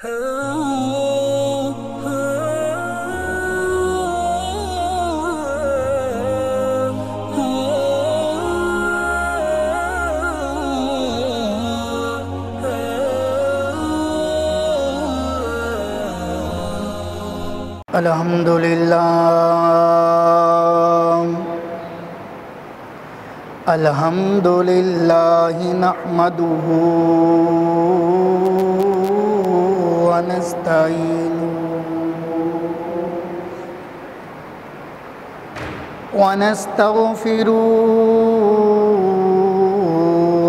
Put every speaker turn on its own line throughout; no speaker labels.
الحمدللہ نحمده ونستغفره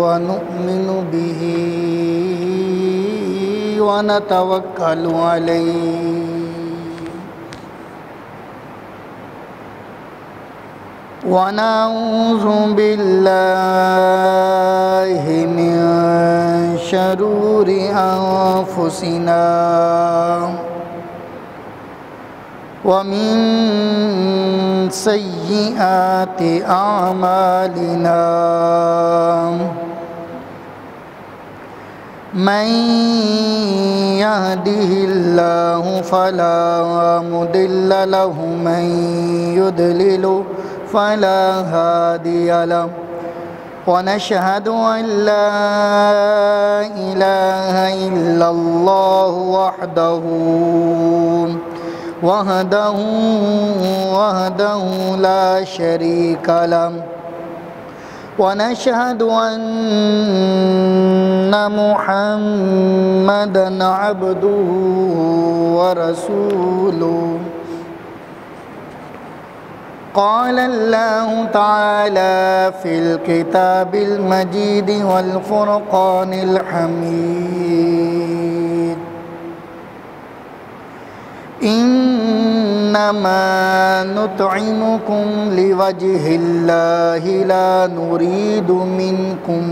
ونؤمن به ونتوكل عليه ونعوذ بالله من شرور أنفسنا ومن سيئات أعمالنا من يهده الله فلا مضل له من يضلل فلا هادي له ونشهد أن لا إله إلا الله وحده لا شريك له ونشهد أن محمدًا عبده ورسوله قال الله تعالى في الكتاب المجيد والفرقان الحميد إنما نطعمكم لوجه الله لا نريد منكم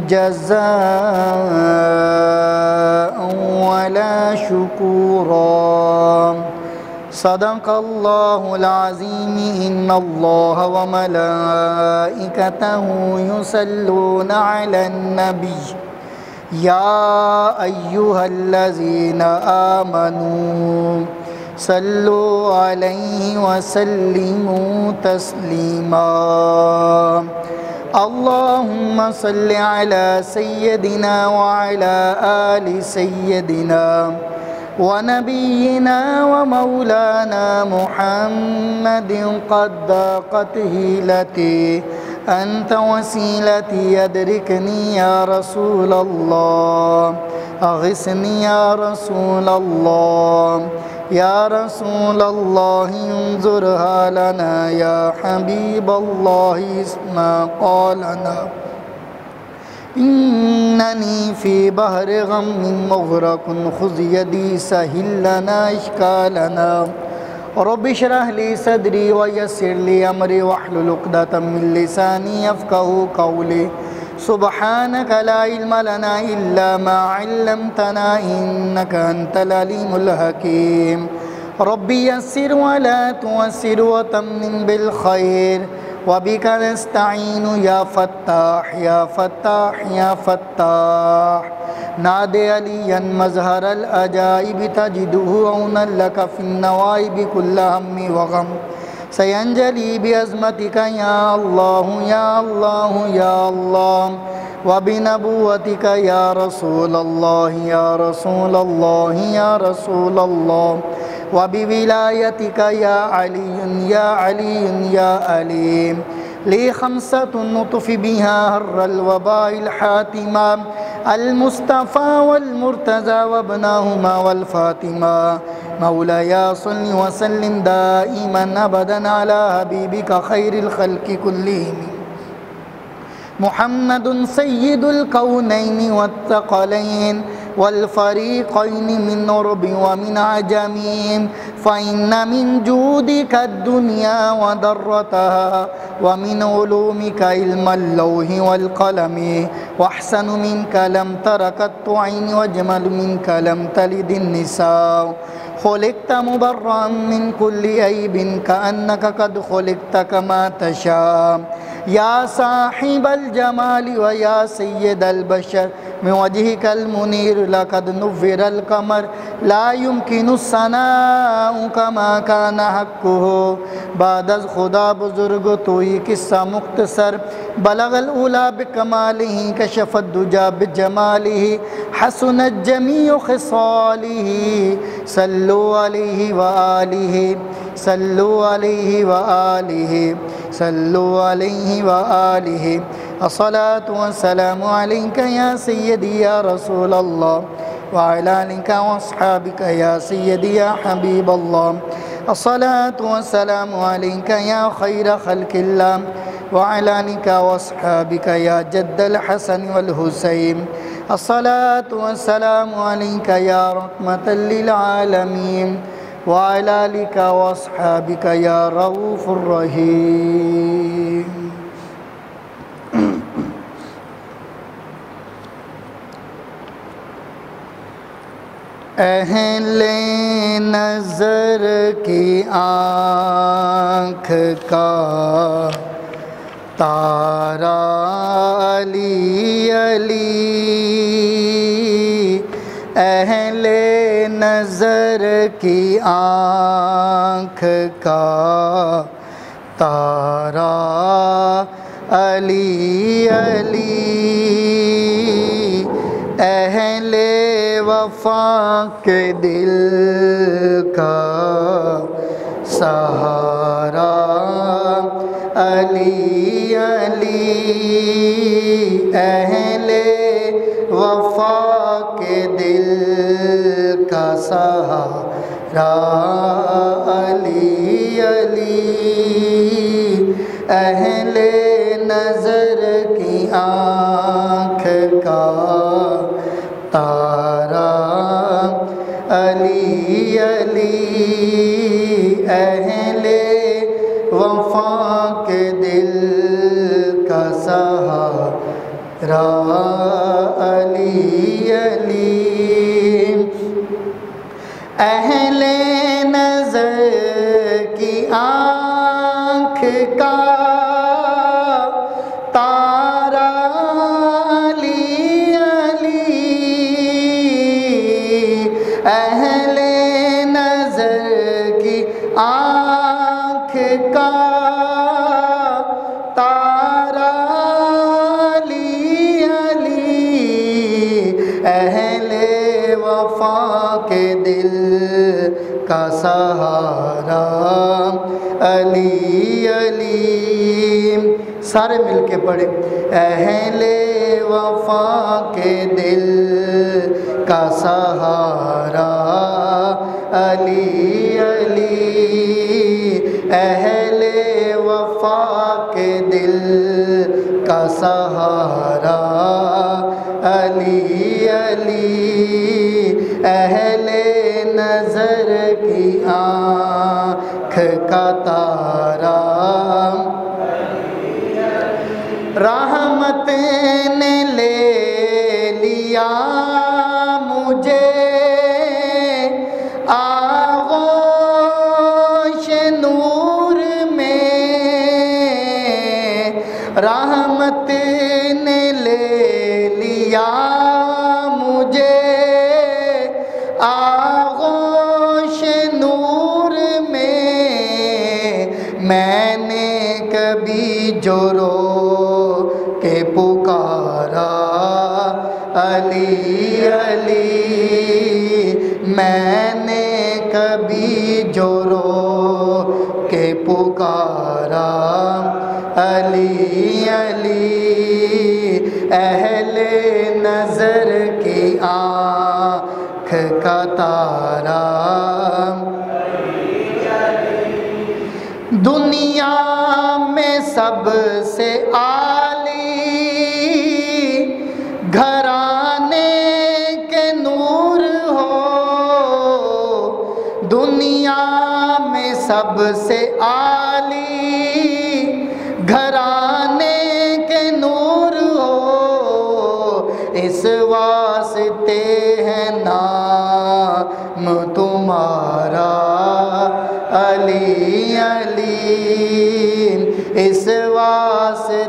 جزاء ولا شكورا صدق الله العظيم إن الله وملائكته يصلون على النبي يا أيها الذين آمنوا صلوا عليه وسلموا تسليما اللهم صل على سيدنا وعلى آل سيدنا ونبينا ومولانا محمد قد ضاقت هيلتي أنت وسيلتي أدركني يا رسول الله أغثني يا رسول الله يا رسول الله انظرها لنا يا حبيب الله اسمع قالنا إنني في بحر غم مغرق خذ يدي سهل لنا إشكالنا رب اشرح لي صدري ويسر لي أمري واحلل عقدة من لساني يفقهوا قولي سبحانك لا علم لنا إلا ما علمتنا إنك أنت العليم الحكيم ربي يسر ولا تعسر وتمم بالخير وبك نستعين يا فتاح يا فتاح يا فتاح نادي عليا مظهر الأجائب تجده عونا لك في النوائب كل هم وغم سينجلي بعظمتك يا الله يا الله يا الله وبنبوتك يا رسول الله يا رسول الله يا رسول الله وبولايتك يا علي يا علي يا عليم لي خمسة نطفي بها هر الوباء الحاتمة المصطفى والمرتضى وابناهما والفاطمة مولاي صل وسلم دائما أبدا على حبيبك خير الخلق كلهم محمد سيد الكونين والثقلين والفريقين من عرب ومن عجم فإن من جودك الدنيا وضرتها ومن علومك علم اللوح والقلم وأحسن منك لم تر قط عين وأجمل منك لم تلد النساء خلقت مبرأ من كل عيب كأنك قد خلقت كما تشاء یا صاحب الجمال و یا سید البشر من وجهك المنیر لقد نور القمر لا يمكن الثناء كما كان حقه بعد از خدا بزرگ تو یہ قصہ مختصر بلغ الاولا بکمالہ کشف الدجا بجمالہ حسنت جمیع خصالہ صلو علیہ وآلہ صلو علیہ وآلہ صلو علیہ وآلہ الصلاة والسلام علیک یا سیدی یا رسول اللہ وعلی آلک واصحابک یا سیدی یا حبیب اللہ الصلاة والسلام علیک یا خیر خلق اللہ وعلی آلک واصحابک یا جد الحسن والحسین الصلاة والسلام علیک یا رحمة للعالمین وعلی آلک واصحابک یا رؤوف الرحیم اہل نظر کی آنکھ کا تارا علی علی اہل نظر کی آنکھ کا تارا علی علی اہل وفا کے دل کا سہارا علی علی اہل وفا کے دل کا سہارا علی علی اہل نظر کی آنکھ کا تارا علی علی اہل وفا کے دل کا سہارا علی علی اہل نظر کی آنکھ کا اہل نظر کی آنکھ کا تارا علی علی اہل وفا کے دل کا سہارا علی علی سارے مل کے پڑھیں اہل وفا کے دل کا سہارا علی علی اہل وفا کے دل کا سہارا علی علی اہل نظر کی آنکھ کا تارا رحمت نے لے لیا مجھے آغوش نور میں رحمت نے لے لیا مجھے آغوش نور میں نے کبھی جو رو کے پکارا علی علی میں نے کبھی جو رو کے پکارا علی علی اہل نظر کی آنکھ کا تارا دنیا میں سب سے عالی گھرانے کے نور ہو دنیا میں سب سے عالی گھرانے کے نور ہو اس واسطے ہے نام تمہارا علی علی اس واسطے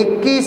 21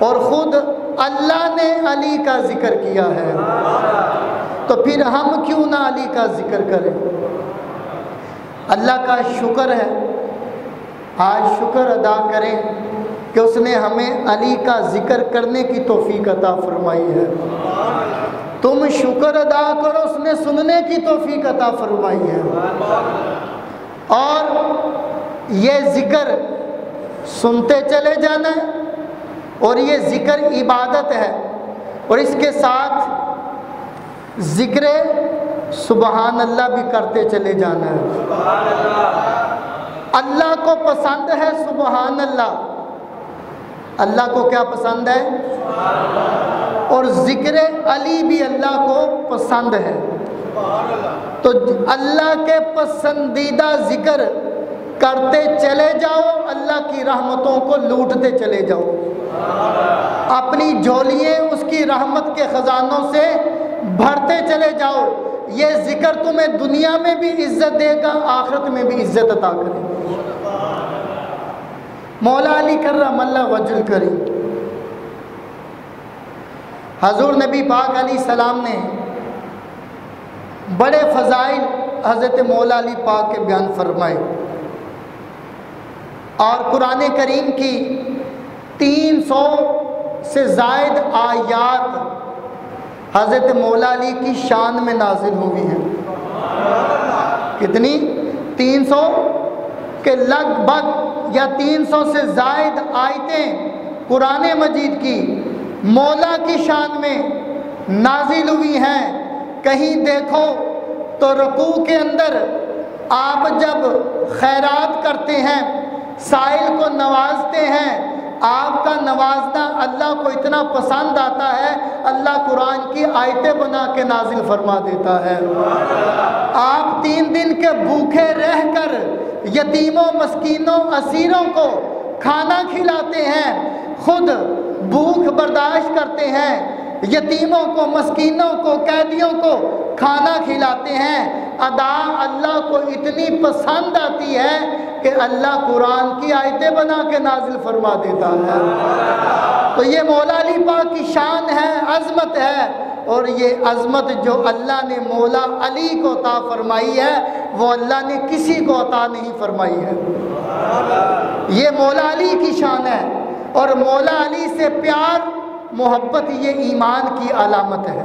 اور خود اللہ نے علی کا ذکر کیا ہے، تو پھر ہم کیوں نہ علی کا ذکر کریں؟ اللہ کا شکر ہے، آج شکر ادا کریں کہ اس نے ہمیں علی کا ذکر کرنے کی توفیق عطا فرمائی ہے۔ تم شکر ادا کرو، اس نے سننے کی توفیق عطا فرمائی ہے۔ اور یہ ذکر سنتے چلے جانا ہے، اور یہ ذکر عبادت ہے، اور اس کے ساتھ ذکر سبحان اللہ بھی کرتے چلے جانا ہے۔ اللہ کو پسند ہے سبحان اللہ، اللہ کو کیا پسند ہے؟ اور ذکر علی بھی اللہ کو پسند ہے۔ تو اللہ کے پسندیدہ ذکر کرتے چلے جاؤ، اللہ کی رحمتوں کو لوٹتے چلے جاؤ، اپنی جھولیاں اس کی رحمت کے خزانوں سے بھرتے چلے جاؤ۔ یہ ذکر تمہیں دنیا میں بھی عزت دے گا، آخرت میں بھی عزت عطا کرے گا۔ مولا علی کرم اللہ وجہ الکریم، حضور نبی پاک علیہ السلام نے بڑے فضائل حضرت مولا علی پاک کے بیان فرمائے، اور قرآن کریم کی 300 سے زائد آیات حضرت مولا علی کی شان میں نازل ہوئی ہیں۔ کتنی؟ 300 کے لگ بھگ یا 300 سے زائد آیتیں قرآن مجید کی مولا کی شان میں نازل ہوئی ہیں۔ کہیں دیکھو تو رکوع کے اندر آپ جب خیرات کرتے ہیں، سائل کو نوازتے ہیں، آپ کا نوازنا اللہ کو اتنا پسند آتا ہے، اللہ قرآن کی آیتیں بنا کے نازل فرما دیتا ہے۔ آپ 3 دن کے بھوکے رہ کر یتیموں، مسکینوں، اسیروں کو کھانا کھلاتے ہیں، خود بھوک برداشت کرتے ہیں، یتیموں کو، مسکینوں کو، قیدیوں کو کھانا کھلاتے ہیں۔ ادا اللہ کو اتنی پسند آتی ہے کہ اللہ قرآن کی آیتیں بنا کے نازل فرما دیتا ہے۔ تو یہ مولا علی پاک کی شان ہے، عظمت ہے، اور یہ عظمت جو اللہ نے مولا علی کو عطا فرمائی ہے، وہ اللہ نے کسی کو عطا نہیں فرمائی ہے۔ یہ مولا علی کی شان ہے، اور مولا علی سے پیار محبت یہ ایمان کی علامت ہے۔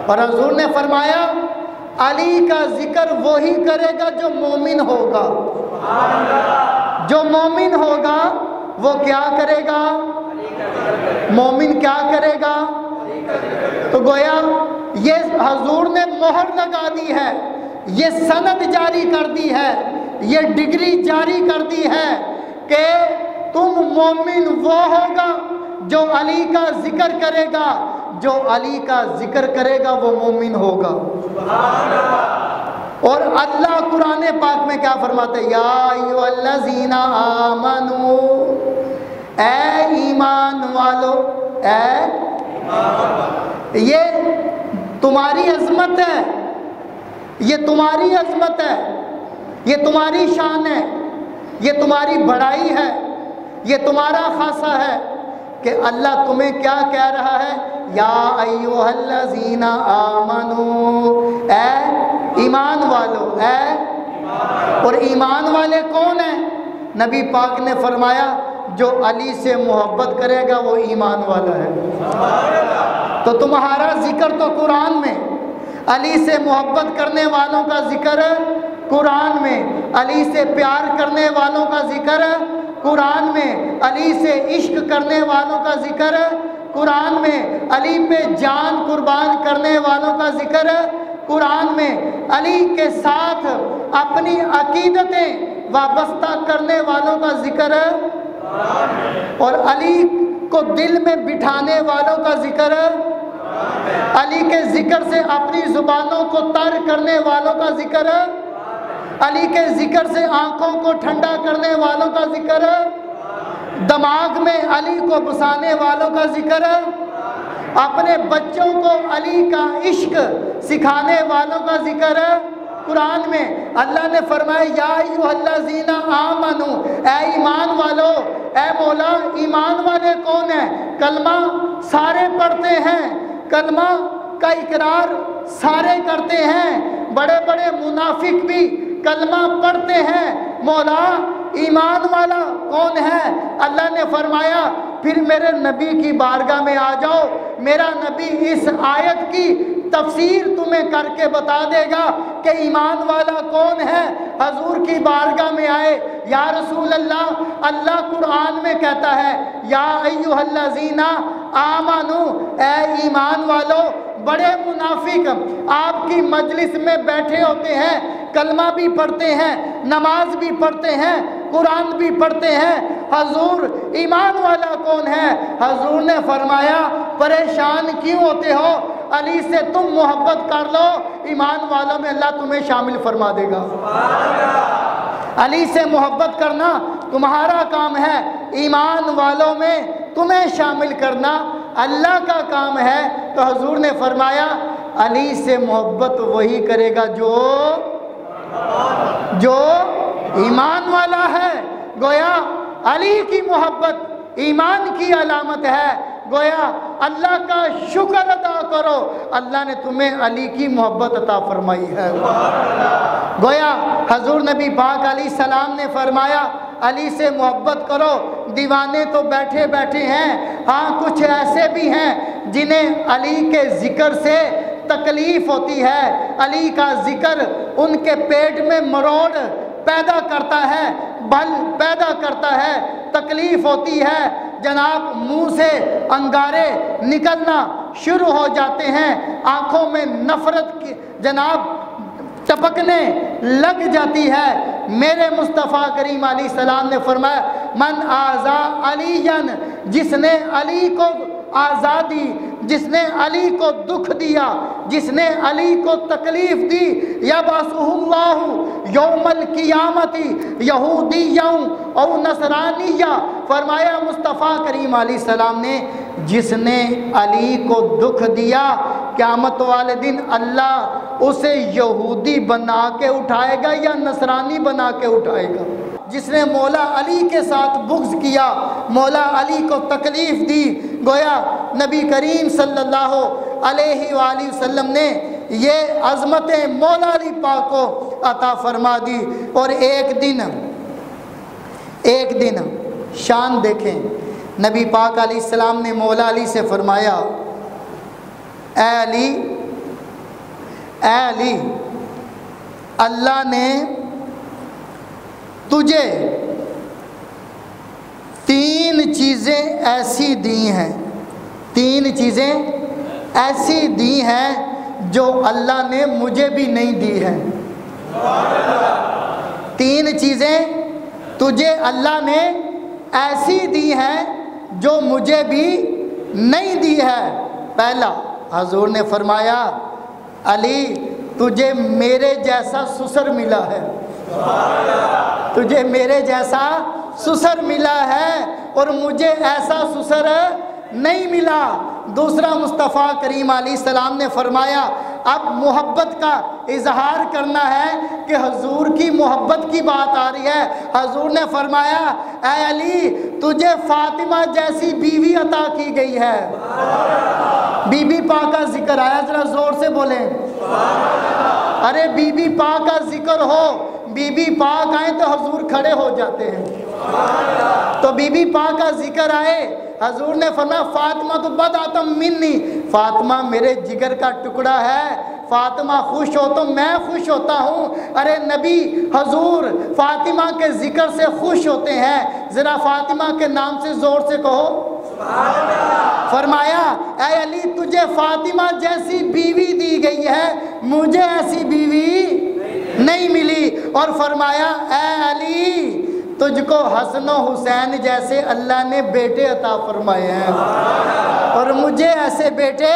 اور حضور نے فرمایا علی کا ذکر وہی کرے گا جو مومن ہوگا۔ جو مومن ہوگا وہ کیا کرے گا؟ مومن کیا کرے گا؟ تو گویا یہ حضور نے مہر لگا دی ہے، یہ سند جاری کر دی ہے، یہ ڈگری جاری کر دی ہے کہ تم مومن وہ ہوگا جو علی کا ذکر کرے گا، جو علی کا ذکر کرے گا وہ مومن ہوگا۔ اور اللہ قرآن پاک میں کیا فرماتے ہیں؟ یا ایھا الذین آمنو، اے ایمان والو، یہ تمہاری عظمت ہے، یہ تمہاری عظمت ہے، یہ تمہاری شان ہے، یہ تمہاری بڑائی ہے، یہ تمہارا خاصہ ہے کہ اللہ تمہیں کیا کہہ رہا ہے؟ یا ایھا الذین آمنو، اے ایمان والو، اور ایمان والے کون ہیں؟ نبی پاک نے فرمایا جو علی سے محبت کرے گا وہ ایمان والا ہے۔ تو تمہارا ذکر تو قرآن میں، علی سے محبت کرنے والوں کا ذکر قرآن میں، علی سے پیار کرنے والوں کا ذکر قرآن میں، علی سے عشق کرنے والوں کا ذکر قرآن میں، علی پہ جان قربان کرنے والوں کا ذکر قرآن میں، علی کے ساتھ اپنی عقیدتیں وابستہ کرنے والوں کا ذکر اور علی کو دل میں بٹھانے والوں کا ذکر، علی کے ذکر سے اپنی زبانوں کو تر کرنے والوں کا ذکر، علی کے ذکر سے آنکھوں کو ٹھنڈا کرنے والوں کا ذکر، دماغ میں علی کو بسانے والوں کا ذکر، اپنے بچوں کو علی کا عشق سکھانے والوں کا ذکر، قرآن میں اللہ نے فرمایا یا ایھا الذین آمنو، اے ایمان والو، اے مولا ایمان والے کون ہیں؟ کلمہ سارے پڑھتے ہیں، کلمہ کا اقرار سارے کرتے ہیں، بڑے بڑے منافق بھی کلمہ پڑھتے ہیں، مولا ایمان والا کون ہے؟ اللہ نے فرمایا پھر میرے نبی کی بارگاہ میں آ جاؤ، میرا نبی اس آیت کی تفسیر تمہیں کر کے بتا دے گا کہ ایمان والا کون ہے۔ حضور کی بارگاہ میں آئے، یا رسول اللہ، اللہ قرآن میں کہتا ہے یا ایھا الذین آمنو، اے ایمان والو۔ بڑے منافق آپ کی مجلس میں بیٹھے ہوتے ہیں، کلمہ بھی پڑھتے ہیں، نماز بھی پڑھتے ہیں، قرآن بھی پڑھتے ہیں، حضور ایمان والا کون ہے؟ حضور نے فرمایا پریشان کیوں ہوتے ہو؟ علی سے تم محبت کر لو، ایمان والوں میں اللہ تمہیں شامل فرما دے گا۔ علی سے محبت کرنا تمہارا کام ہے، ایمان والوں میں تمہیں شامل کرنا اللہ کا کام ہے۔ تو حضور نے فرمایا علی سے محبت وہی کرے گا جو ایمان والا ہے۔ گویا علی کی محبت ایمان کی علامت ہے۔ گویا اللہ کا شکر ادا کرو، اللہ نے تمہیں علی کی محبت عطا فرمائی ہے۔ گویا حضور نبی پاک علیہ السلام نے فرمایا علی سے محبت کرو۔ دیوانے تو بیٹھے بیٹھے ہیں، ہاں کچھ ایسے بھی ہیں جنہیں علی کے ذکر سے تکلیف ہوتی ہے، علی کا ذکر ان کے پیٹ میں مروڑ پیدا کرتا ہے، بل پیدا کرتا ہے، تکلیف ہوتی ہے، جناب منہ سے انگارے نکلنا شروع ہو جاتے ہیں، آنکھوں میں نفرت کی جناب ٹپکنے لگ جاتی ہے۔ میرے مصطفیٰ کریم علیہ السلام نے فرمایا من آذا علی، جس نے علی کو آزادی، جس نے علی کو دکھ دیا، جس نے علی کو تکلیف دی، یبعثہ اللہ یوم القیامت یہودیّا او نصرانیّا، فرمایا مصطفیٰ کریم علیہ السلام نے جس نے علی کو دکھ دیا، قیامت والے دن اللہ اسے یہودی بنا کے اٹھائے گا یا نصرانی بنا کے اٹھائے گا۔ جس نے مولا علی کے ساتھ بغض کیا، مولا علی کو تکلیف دی، گویا نبی کریم صلی اللہ علیہ وآلہ وسلم نے یہ عظمت مولا علی پاک کو عطا فرما دی۔ اور ایک دن شان دیکھیں، نبی پاک علیہ السلام نے مولا علی سے فرمایا اے علی، اللہ نے تجھے 3 چیزیں ایسی دی ہیں، 3 چیزیں ایسی دی ہیں جو اللہ نے مجھے بھی نہیں دی ہیں۔ 3 چیزیں تجھے اللہ نے ایسی دی ہیں جو مجھے بھی نہیں دی ہے۔ پہلا، حضور نے فرمایا علی تجھے میرے جیسا سسر ملا ہے، تجھے میرے جیسا سسر ملا ہے اور مجھے ایسا سسر نہیں ملا۔ دوسرا، مصطفیٰ کریم علیہ السلام نے فرمایا اب محبت کا اظہار کرنا ہے کہ حضور کی محبت کی بات آ رہی ہے۔ حضور نے فرمایا اے علی تجھے فاطمہ جیسی بیوی عطا کی گئی ہے۔ بی بی پاک کا ذکر آیا، ذرا زور سے بولیں، ارے بی بی پاک کا ذکر ہو، بی بی پاک آئیں تو حضور کھڑے ہو جاتے ہیں۔ تو بی بی پاک کا ذکر آئے، حضور نے فرمایا فاطمہ تو بدعتم منی، فاطمہ میرے جگر کا ٹکڑا ہے، فاطمہ خوش ہو تو میں خوش ہوتا ہوں۔ ارے نبی حضور فاطمہ کے ذکر سے خوش ہوتے ہیں، ذرا فاطمہ کے نام سے زور سے کہو۔ فرمایا اے علی تجھے فاطمہ جیسی بیوی دی گئی ہے، مجھے ایسی بیوی نہیں ملی۔ اور فرمایا اے علی تجھ کو حسن و حسین جیسے اللہ نے بیٹے عطا فرمائے ہیں اور مجھے ایسے بیٹے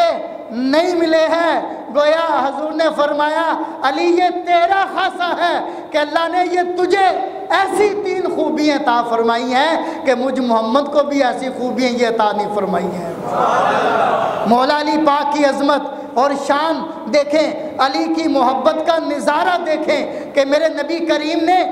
نہیں ملے ہیں۔ گویا حضور نے فرمایا علی یہ تیرا خاصہ ہے کہ اللہ نے یہ تجھے ایسی 3 خوبیاں عطا فرمائی ہیں کہ مجھ محمد کو بھی ایسی خوبیاں یہ عطا نہیں فرمائی ہیں۔ مولا علی پاک کی عظمت اور شان دیکھیں، علی کی محبت کا نظارہ دیکھیں کہ میرے نبی کریم نے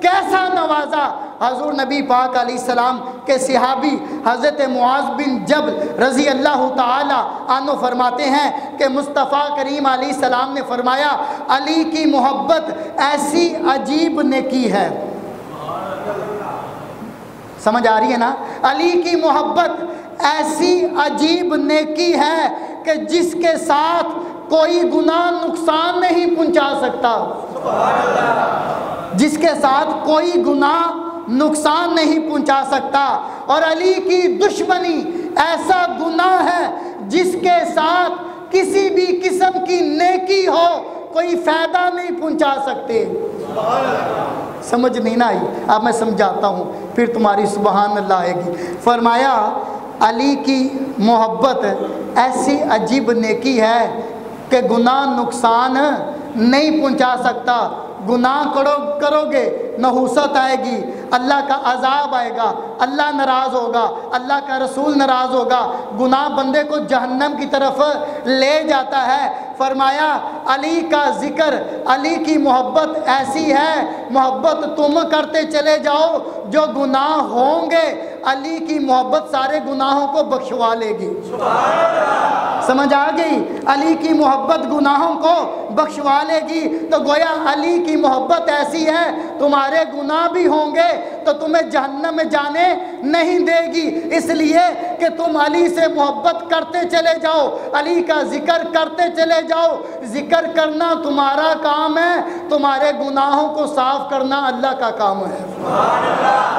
کیسا نوازا۔ حضور نبی پاک علیہ السلام کے صحابی حضرت معاذ بن جبل رضی اللہ تعالی عنہ فرماتے ہیں کہ مصطفیٰ کریم علیہ السلام نے فرمایا علی کی محبت ایسی عجیب نیکی ہے۔ سمجھ آ رہی ہے نا؟ علی کی محبت ایسی عجیب نیکی ہے کہ جس کے ساتھ کوئی گناہ نقصان نہیں پہنچا سکتا، جس کے ساتھ کوئی گناہ نقصان نہیں پہنچا سکتا۔ اور علی کی دشمنی ایسا گناہ ہے جس کے ساتھ کسی بھی قسم کی نیکی ہو کوئی فائدہ نہیں پہنچا سکتے۔ سمجھ نہیں نہ آئی؟ اب میں سمجھاتا ہوں پھر تمہاری سبحان اللہ آئے گی۔ فرمایا علی کی محبت ایسی عجیب نیکی ہے کہ گناہ نقصان نہیں پہنچا سکتا۔ گناہ کرو گے نحوست آئے گی، اللہ کا عذاب آئے گا، اللہ ناراض ہوگا، اللہ کا رسول ناراض ہوگا، گناہ بندے کو جہنم کی طرف لے جاتا ہے۔ فرمایا علی کا ذکر، علی کی محبت ایسی ہے، محبت تم کرتے چلے جاؤ، جو گناہ ہوں گے علی کی محبت سارے گناہوں کو بخشوا لے گی۔ سمجھ آ گئی؟ علی کی محبت گناہوں کو بخشوا لے گی۔ تو گویا علی کی محبت ایسی ہے تمہارے گناہ بھی ہوں گے تو تمہیں جہنم میں جانے نہیں دے گی، اس لیے کہ تم علی سے محبت کرتے چلے جاؤ، علی کا ذکر کرتے چلے جاؤ۔ ذکر کرنا تمہارا کام ہے، تمہارے گناہوں کو صاف کرنا اللہ کا کام ہے۔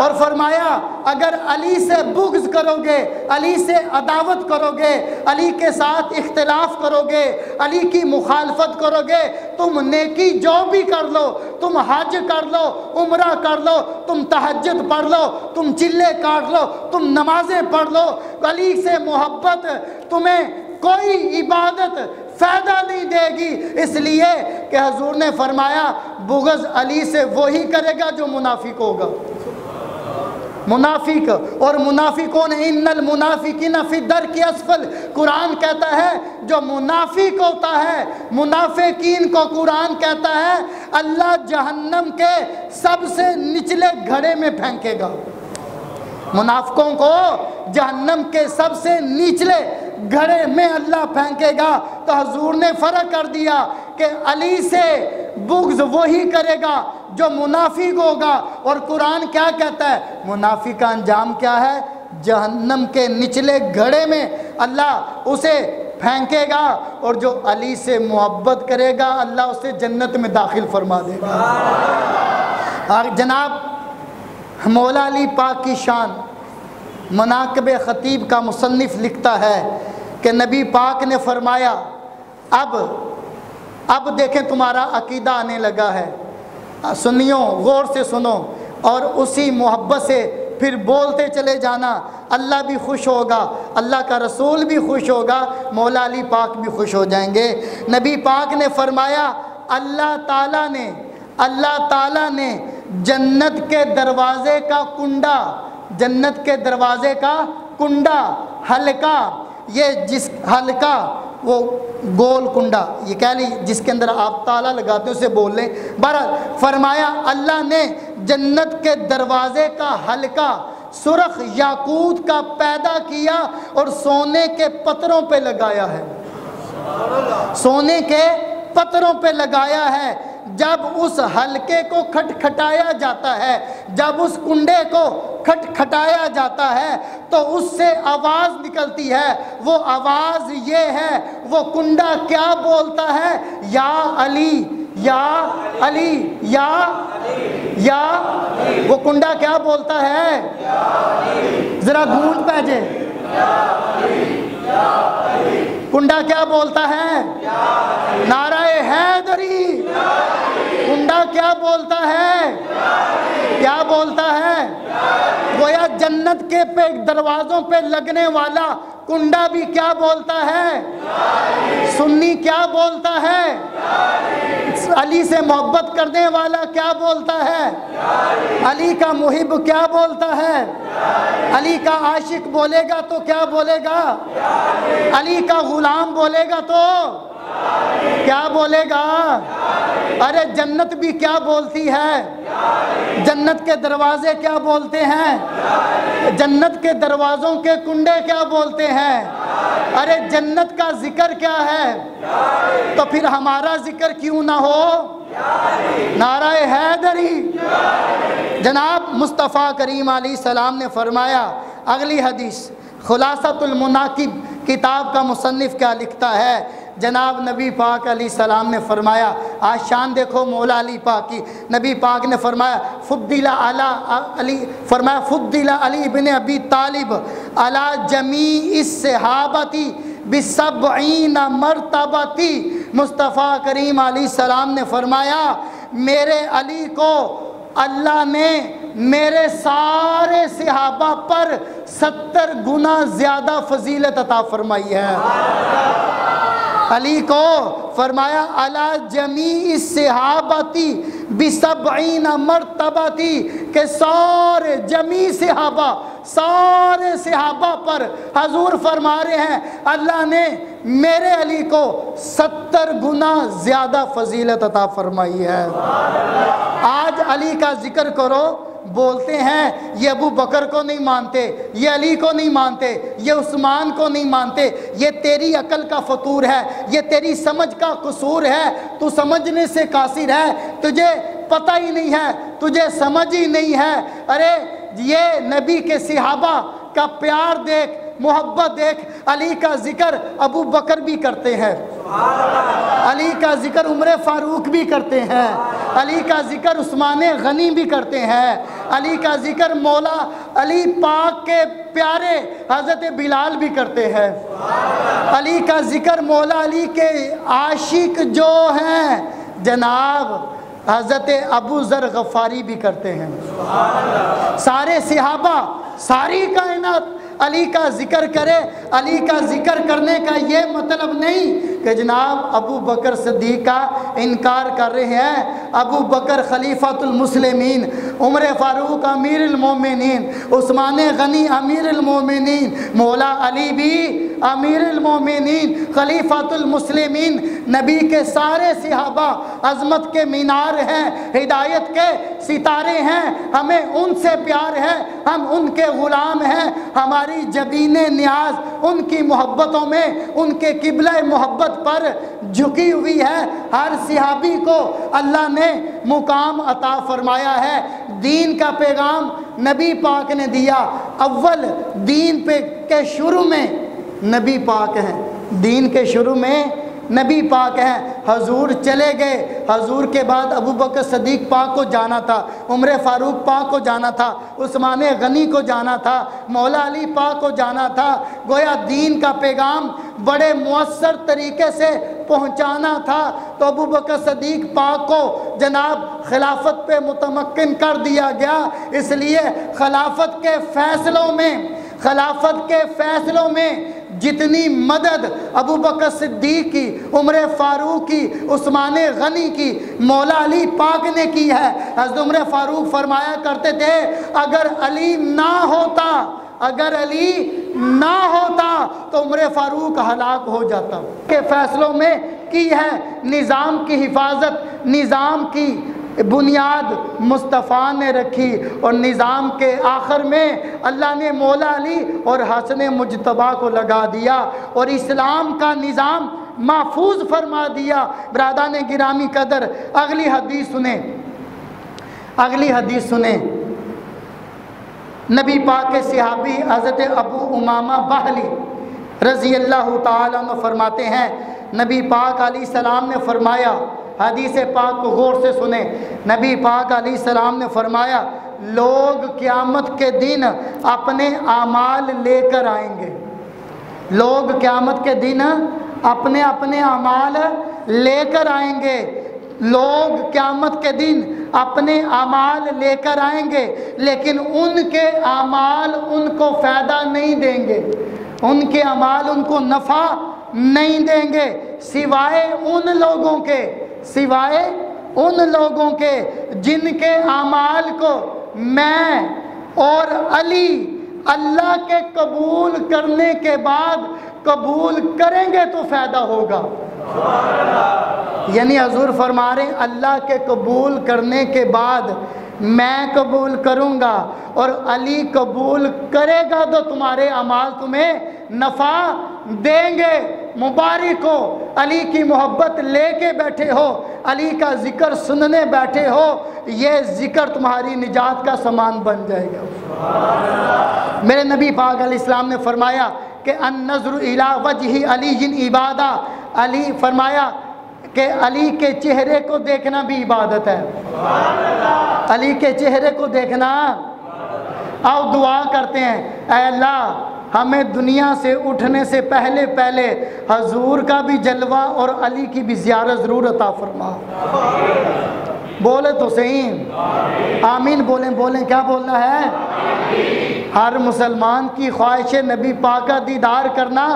اور فرمایا اگر علی سے بغض کرو گے، علی سے عداوت کرو گے، علی کے ساتھ اختلاف کرو گے، علی کی مخالفت کرو گے، تم نیکی جو بھی کر لو، تم حج کر لو، عمرہ کر لو، تم تہجد پڑھ لو، تم چلے کاٹ لو، تم نمازیں پڑھ لو، علی سے محبت تمہیں کوئی عبادت فائدہ نہیں دے گی، اس لیے کہ حضور نے فرمایا بغض علی سے وہی کرے گا جو منافق ہوگا۔ منافق، اور منافق کون ہے؟ ان المنافقین فی الدرک اسفل، قرآن کہتا ہے جو منافق ہوتا ہے، منافقین کو قرآن کہتا ہے اللہ جہنم کے سب سے نچلے گھڑے میں پھینکے گا۔ منافقوں کو جہنم کے سب سے نچلے گھڑے میں اللہ پھینکے گا۔ تو حضور نے فرق کر دیا کہ علی سے بغض وہی کرے گا جو منافق ہوگا، اور قرآن کیا کہتا ہے؟ منافق کا انجام کیا ہے؟ جہنم کے نچلے گھڑے میں اللہ اسے پھینکے گا، اور جو علی سے محبت کرے گا اللہ اسے جنت میں داخل فرما دے گا۔ اور جناب مولا علی پاک کی شان مناقب خطیب کا مصنف لکھتا ہے کہ نبی پاک نے فرمایا اب دیکھیں تمہارا عقیدہ آنے لگا ہے، سنیوں غور سے سنو، اور اسی محبت سے پھر بولتے چلے جانا، اللہ بھی خوش ہوگا، اللہ کا رسول بھی خوش ہوگا، مولا علی پاک بھی خوش ہو جائیں گے۔ نبی پاک نے فرمایا اللہ تعالیٰ نے جنت کے دروازے کا کنڈا، جنت کے دروازے کا کنڈا، حلقہ، یہ جس حلقہ وہ گول کنڈا، یہ کہہ لی جس کے اندر آپ تالا لگاتے ہیں اسے بول لیں، بہرحال فرمایا اللہ نے جنت کے دروازے کا حلقہ سرخ یاقوت کا پیدا کیا اور سونے کے پتھروں پہ لگایا ہے، سونے کے پتھروں پہ لگایا ہے۔ جب اس حلقے کو کھٹکھٹایا جاتا ہے، جب اس کنڈے کو کھٹکھٹایا جاتا ہے تو اس سے آواز نکلتی ہے، وہ آواز یہ ہے، وہ کنڈا کیا بولتا ہے؟ یا علی یا علی یا وہ کنڈا کیا بولتا ہے؟ ذرا گونج پہنچے، کنڈا کیا بولتا ہے؟ نعرہ حیدری۔ کنڈا کیا بولتا ہے؟ کیا بولتا ہے؟ گویا جنت کے دروازوں پہ لگنے والا کنڈا بھی کیا بولتا ہے؟ سنی کیا بولتا ہے؟ علی سے محبت کرنے والا کیا بولتا ہے؟ علی کا محب کیا بولتا ہے؟ علی کا عاشق بولے گا تو کیا بولے گا؟ علی کا غلام بولے گا تو کیا بولے گا؟ ارے جنت بھی کیا بولتی ہے؟ جنت کے دروازے کیا بولتے ہیں؟ جنت کے دروازوں کے کنڈے کیا بولتے ہیں؟ ارے جنت کا ذکر کیا ہے؟ تو پھر ہمارا ذکر کیوں نہ ہو؟ نعرہ حیدری۔ جناب مصطفیٰ کریم علیہ السلام نے فرمایا، اگلی حدیث خلاصۃ المناقب کتاب کا مصنف کیا لکھتا ہے، جناب نبی پاک علیہ السلام نے فرمایا، آج شان دیکھو مولا علی پاک کی، نبی پاک نے فرمایا فضل علی بن ابی طالب علی جمیع الصحابتی ب70 مرتبتی۔ مصطفیٰ کریم علیہ السلام نے فرمایا میرے علی کو اللہ نے میرے سارے صحابہ پر 70 گنا زیادہ فضیلت عطا فرمائی ہے۔ علی کو فرمایا علی جمیع الصحابتی ب70 مرتبتی، کہ سارے جمیع صحابہ، سارے صحابہ پر حضور فرما رہے ہیں اللہ نے میرے علی کو 70 گنا زیادہ فضیلت عطا فرمائی ہے۔ آج علی کا ذکر کرو، بولتے ہیں یہ ابو بکر کو نہیں مانتے، یہ علی کو نہیں مانتے، یہ عثمان کو نہیں مانتے۔ یہ تیری عقل کا فطور ہے، یہ تیری سمجھ کا قصور ہے، تو سمجھنے سے قاصر ہے، تجھے پتہ ہی نہیں ہے، تجھے سمجھ ہی نہیں ہے۔ ارے یہ نبی کے صحابہ کا پیار دیکھ، محبت دیکھ۔ علی کا ذکر ابو بکر بھی کرتے ہیں، علی کا ذکر عمر فاروق بھی کرتے ہیں، علی کا ذکر عثمان غنی بھی کرتے ہیں، علی کا ذکر مولا علی پاک کے پیارے حضرت بلال بھی کرتے ہیں، علی کا ذکر مولا علی کے عاشق جو ہیں جناب حضرت ابو ذر غفاری بھی کرتے ہیں۔ سارے صحابہ، ساری کائنات علی کا ذکر کرے۔ علی کا ذکر کرنے کا یہ مطلب نہیں کہ جناب ابو بکر صدیق کا انکار کر رہے ہیں۔ ابو بکر خلیفۃ المسلمین، عمر فاروق امیر المومنین، عثمان غنی امیر المومنین، مولا علی بھی امیر المومنین، خلیفۃ المسلمین، نبی کے سارے صحابہ عظمت کے مینار ہیں، ہدایت کے ستارے ہیں۔ ہمیں ان سے پیار ہے، ہم ان کے غلام ہیں۔ ہماری جبین نیاز ان کی محبتوں میں، ان کے قبلہ محبت پر جھکی ہوئی ہے۔ ہر صحابی کو اللہ نے مقام عطا فرمایا ہے۔ دین کا پیغام نبی پاک نے دیا۔ اول دین کے شروع میں نبی پاک ہیں، دین کے شروع میں نبی پاک ہیں۔ حضور چلے گئے، حضور کے بعد ابو بکر صدیق پاک کو جانا تھا، عمر فاروق پاک کو جانا تھا، عثمان غنی کو جانا تھا، مولا علی پاک کو جانا تھا۔ گویا دین کا پیغام بڑے مؤثر طریقے سے پہنچانا تھا، تو ابو بکر صدیق پاک کو جناب خلافت پہ متمکن کر دیا گیا۔ اس لیے خلافت کے فیصلوں میں جتنی مدد ابو بکر صدیق کی، عمر فاروق کی، عثمان غنی کی، مولا علی پاک نے کی ہے۔ حضرت عمر فاروق فرمایا کرتے تھے اگر علی نہ ہوتا تو عمر فاروق ہلاک ہو جاتا۔ کے فیصلوں میں کی ہے نظام کی حفاظت، نظام کی بنیاد مصطفیٰ نے رکھی، اور نظام کے آخر میں اللہ نے مولا علی اور حسن مجتبیٰ کو لگا دیا اور اسلام کا نظام محفوظ فرما دیا۔ برادران گرامی قدر، اگلی حدیث سنیں۔ نبی پاک کے صحابی حضرت ابو امامہ باہلی رضی اللہ تعالیٰ عنہ فرماتے ہیں، نبی پاک علیہ السلام نے فرمایا، حدیث پاک کو غور سے سنیں، نبی پاک علیہ السلام نے فرمایا لوگ قیامت کے دن اپنے اعمال لے کر آئیں گے۔ لوگ قیامت کے دن اپنے اعمال لے کر آئیں گے۔ لوگ قیامت کے دن اپنے اعمال لے کر آئیں گے، لیکن ان کے اعمال ان کو فائدہ نہیں دیں گے، ان کے اعمال ان کو نفع نہیں دیں گے سوائے ان لوگوں کے جن کے اعمال کو میں اور علی اللہ کے قبول کرنے کے بعد قبول کریں گے تو فائدہ ہوگا۔ یعنی حضور فرما رہے ہیں اللہ کے قبول کرنے کے بعد میں قبول کروں گا اور علی قبول کرے گا تو تمہارے اعمال تمہیں نفع دیں گے۔ مبارک ہو، علی کی محبت لے کے بیٹھے ہو، علی کا ذکر سننے بیٹھے ہو، یہ ذکر تمہاری نجات کا سامان بن جائے گا۔ میرے نبی پاک علیہ السلام نے فرمایا کہ النظر الی وجہ علی عبادہ، علی فرمایا کہ علی کے چہرے کو دیکھنا بھی عبادت ہے۔ علی کے چہرے کو دیکھنا، آؤ دعا کرتے ہیں، اے اللہ ہمیں دنیا سے اٹھنے سے پہلے حضور کا بھی جلوہ اور علی کی بھی زیارت ضرور عطا فرما۔ بولے تو صحیح، آمین بولیں، کیا بولنا ہے؟ ہر مسلمان کی خواہش نبی پاک کا دیدار کرنا۔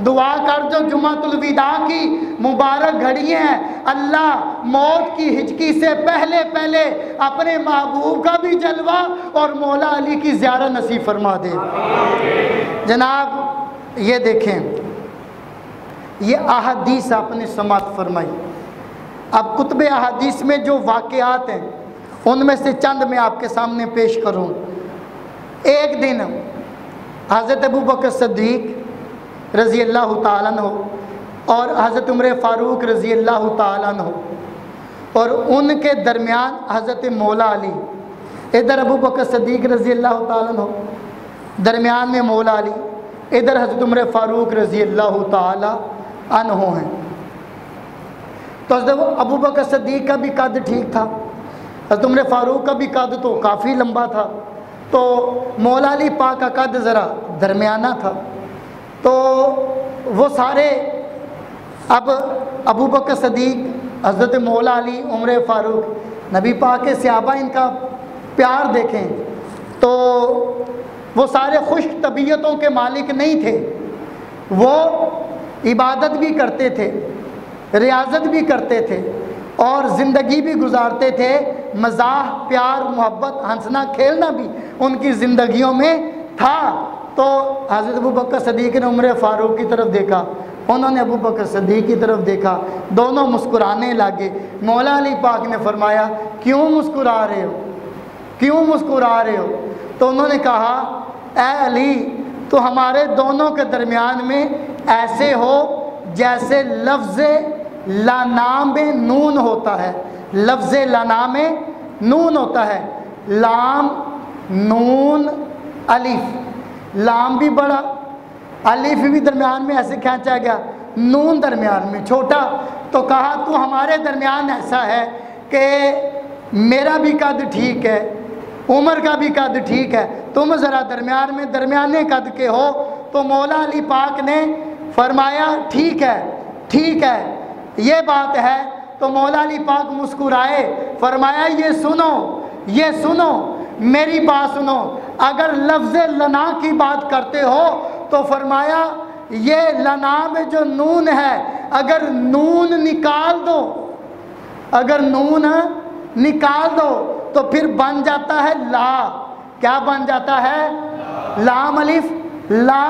دعا کر جو جمعۃ الوداع کی مبارک گھڑی ہیں، اللہ موت کی ہچکی سے پہلے اپنے محبوب کا بھی جلوہ اور مولا علی کی زیارت نصیب فرما دے۔ جناب یہ دیکھیں، یہ احادیث آپ نے سماعت فرمائی۔ اب کتب احادیث میں جو واقعات ہیں ان میں سے چند میں آپ کے سامنے پیش کروں۔ ایک دن حضرت ابوبکر صدیق رضی اللہ تعالیٰ عنہ اور حضرت عمر فاروق رضی اللہ تعالیٰ عنہ اور ان کے درمیان حضرت مولا علی، ادھر ابوبکر صدیق رضی اللہ تعالیٰ عنہ، درمیان میں مولا علی، ادھر حضرت عمر فاروق رضی اللہ تعالیٰ عنہ ہیں۔ تو حضرت ابوبکر صدیق کا بھی قد ٹھیک تھا، حضرت عمر فاروق کا بھی قد تو کافی لمبا تھا، تو مولا علی پاک کا قد ذرا درمیانہ تھا۔ تو وہ سارے اب ابوبکر صدیق، حضرت مولا علی، عمر فاروق، نبی پاک کے صحابہ ان کا پیار دیکھیں تو وہ سارے خشک طبیعتوں کے مالک نہیں تھے، وہ عبادت بھی کرتے تھے، ریاضت بھی کرتے تھے اور زندگی بھی گزارتے تھے، مزاح، پیار، محبت، ہنسنا کھیلنا بھی ان کی زندگیوں میں تھا۔ تو حضرت ابوبکر صدیق نے عمر فاروق کی طرف دیکھا، انہوں نے ابوبکر صدیق کی طرف دیکھا، دونوں مسکرانے لگے۔ مولا علی پاک نے فرمایا کیوں مسکرا رہے ہو، کیوں مسکرا رہے ہو؟ تو انہوں نے کہا اے علی تو ہمارے دونوں کے درمیان میں ایسے ہو جیسے لفظ لام میں نون ہوتا ہے، لفظ لام میں نون ہوتا ہے، لام نون الف، لام بھی بڑا، الف بھی درمیان میں ایسے کھینچا گیا، نون درمیان میں چھوٹا۔ تو کہا تو ہمارے درمیان ایسا ہے کہ میرا بھی قد ٹھیک ہے، عمر کا بھی قد ٹھیک ہے، تم ذرا درمیان میں درمیانے قد کے ہو۔ تو مولا علی پاک نے فرمایا ٹھیک ہے یہ بات ہے۔ تو مولا علی پاک مسکرائے، فرمایا یہ سنو میری بات سنو، اگر لفظ لنا کی بات کرتے ہو تو فرمایا یہ لنا میں جو نون ہے اگر نون نکال دو، اگر نون نکال دو تو پھر بن جاتا ہے لا۔ کیا بن جاتا ہے؟ لام الف لا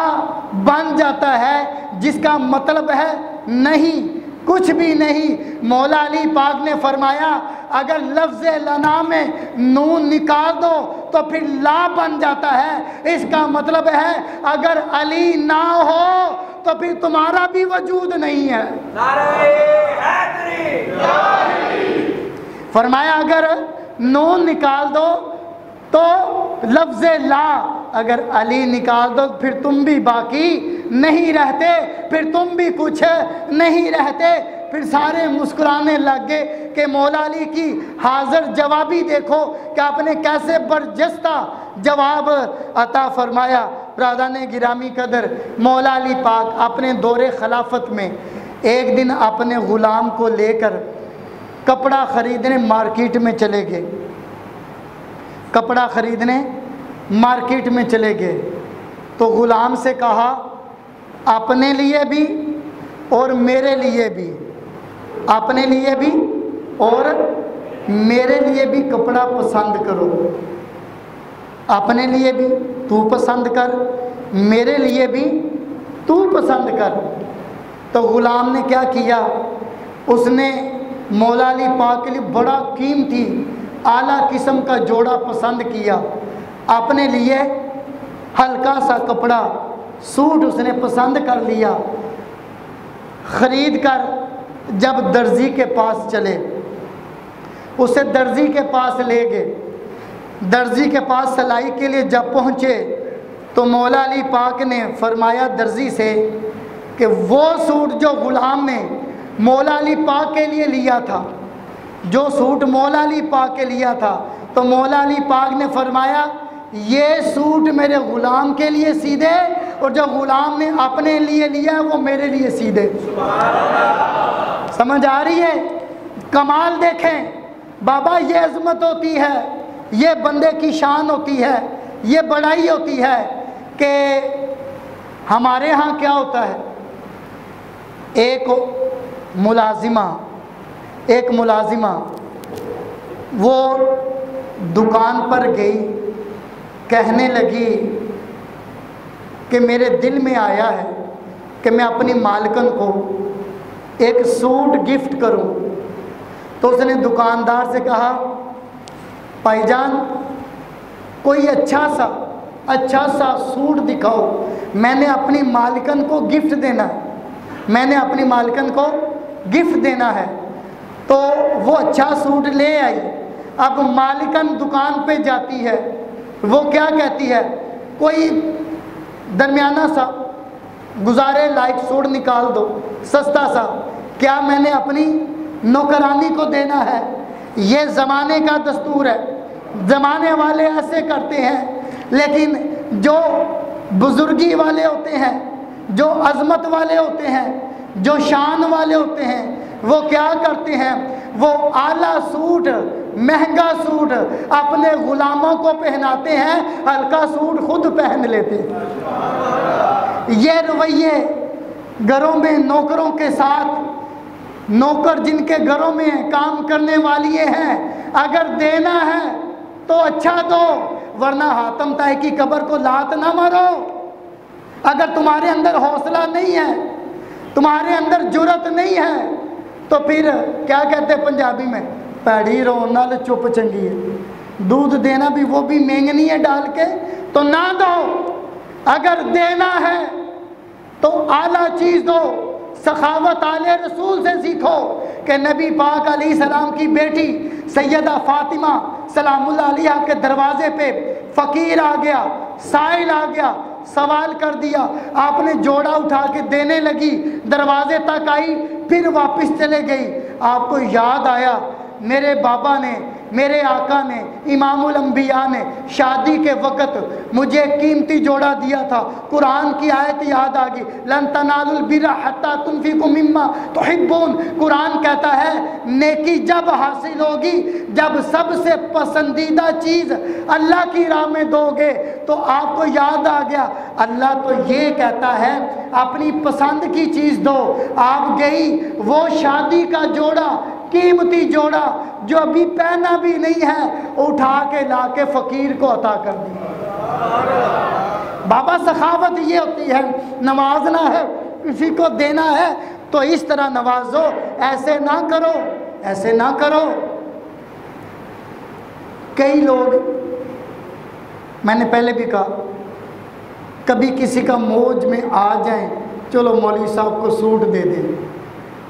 بن جاتا ہے، جس کا مطلب ہے نہیں، کچھ بھی نہیں۔ مولا علی پاک نے فرمایا اگر لفظ لنا میں نون نکال دو تو پھر لا بن جاتا ہے، اس کا مطلب ہے اگر علی نہ ہو تو پھر تمہارا بھی وجود نہیں ہے۔ فرمایا اگر نون نکال دو تو لفظ لا، اگر علی نکال دو پھر تم بھی باقی نہیں رہتے، پھر تم بھی کچھ نہیں رہتے۔ پھر سارے مسکرانے لگ گئے کہ مولا علی کی حاضر جوابی دیکھو کہ آپ نے کیسے برجستہ جواب عطا فرمایا۔ برادران گرامی قدر، مولا علی پاک اپنے دور خلافت میں ایک دن اپنے غلام کو لے کر کپڑا خریدنے مارکیٹ میں چلے گئے، کپڑا خریدنے مارکیٹ میں چلے گئے۔ تو غلام سے کہا اپنے لیے بھی اور میرے لیے بھی، اپنے لیے بھی اور میرے لیے بھی کپڑا پسند کرو۔ اپنے لیے بھی تو پسند کر، میرے لیے بھی تو پسند کر۔ تو غلام نے کیا کیا؟ اس نے مولا علی پاک کے لیے بڑا قیمتی اعلیٰ قسم کا جوڑا پسند کیا، اپنے لیے ہلکا سا کپڑا سوٹ اس نے پسند کر لیا۔ خرید کر جب درزی کے پاس چلے، اسے درزی کے پاس لے گئے، درزی کے پاس سلائی کے لیے جب پہنچے تو مولا علی پاک نے فرمایا درزی سے کہ وہ سوٹ جو غلام نے مولا علی پاک کے لیے لیا تھا، جو سوٹ مولا علی پاک کے لیا تھا، تو مولا علی پاک نے فرمایا یہ سوٹ میرے غلام کے لیے سی دے، اور جو غلام نے اپنے لیے لیا ہے وہ میرے لیے سی دے۔ سمجھ آ رہی ہے؟ کمال دیکھیں بابا، یہ عظمت ہوتی ہے، یہ بندے کی شان ہوتی ہے، یہ بڑائی ہوتی ہے کہ ہمارے ہاں کیا ہوتا ہے، ایک ملازمہ وہ دکان پر گئی، کہنے لگی کہ میرے دل میں آیا ہے کہ میں اپنی مالکن کو ایک سوٹ گفٹ کروں۔ تو اس نے دکاندار سے کہا بھائی جان کوئی اچھا سا سوٹ دکھاؤ، میں نے اپنی مالکن کو گفٹ دینا ہے، میں نے اپنی مالکن کو گفٹ دینا ہے۔ تو وہ اچھا سوٹ لے آئی۔ اب مالکن دکان پہ جاتی ہے، وہ کیا کہتی ہے، کوئی درمیانہ سا گزارے لائق سوٹ نکال دو، سستا سا، کیا میں نے اپنی نوکرانی کو دینا ہے؟ یہ زمانے کا دستور ہے، زمانے والے ایسے کرتے ہیں۔ لیکن جو بزرگی والے ہوتے ہیں، جو عظمت والے ہوتے ہیں، جو شان والے ہوتے ہیں، وہ کیا کرتے ہیں، وہ اعلیٰ سوٹ، مہنگا سوٹ اپنے غلاموں کو پہناتے ہیں، ہلکا سوٹ خود پہن لیتے ہیں۔ یہ رویے گھروں میں نوکروں کے ساتھ، نوکر جن کے گھروں میں کام کرنے والی ہیں، اگر دینا ہے تو اچھا دو، ورنہ حاتم طائی کی قبر کو لات نہ مارو۔ اگر تمہارے اندر حوصلہ نہیں ہے، تمہارے اندر جرت نہیں ہے، تو پھر کیا کہتے ہیں پنجابی میں، پیڑی رو نال چپ چنگی ہے، دودھ دینا بھی وہ بھی مینگنی ہے ڈال کے، تو نہ دو۔ اگر دینا ہے تو اعلیٰ چیز دو۔ سخاوت آل رسول سے سیکھو کہ نبی پاک علیہ السلام کی بیٹی سیدہ فاطمہ سلام اللہ علیہا کے دروازے پہ فقیر آ گیا، سائل آ گیا، سوال کر دیا، آپ نے جوڑا اٹھا کے دینے لگی، دروازے تک آئی، پھر واپس چلے گئی۔ آپ کو یاد آیا میرے بابا نے، میرے آقا نے، امام الانبیاء نے شادی کے وقت مجھے قیمتی جوڑا دیا تھا۔ قرآن کی آیت یاد آ گئی، لن تنالوا البر حتی تنفقوا مما تحبون۔ قرآن کہتا ہے نیکی جب حاصل ہوگی جب سب سے پسندیدہ چیز اللہ کی راہ میں دو گے۔ تو آپ کو یاد آ گیا اللہ تو یہ کہتا ہے اپنی پسند کی چیز دو۔ آپ گئی وہ شادی کا جوڑا، قیمتی جوڑا جو ابھی پہنا بھی نہیں ہے، اٹھا کے لا کے فقیر کو عطا کر دیا۔ بابا سخاوت یہ ہوتی ہے، نوازنا ہے، کسی کو دینا ہے تو اس طرح نوازو، ایسے نہ کرو، ایسے نہ کرو۔ کئی لوگ، میں نے پہلے بھی کہا، کبھی کسی کا موج میں آ جائیں، چلو مولوی صاحب کو سوٹ دے دیں،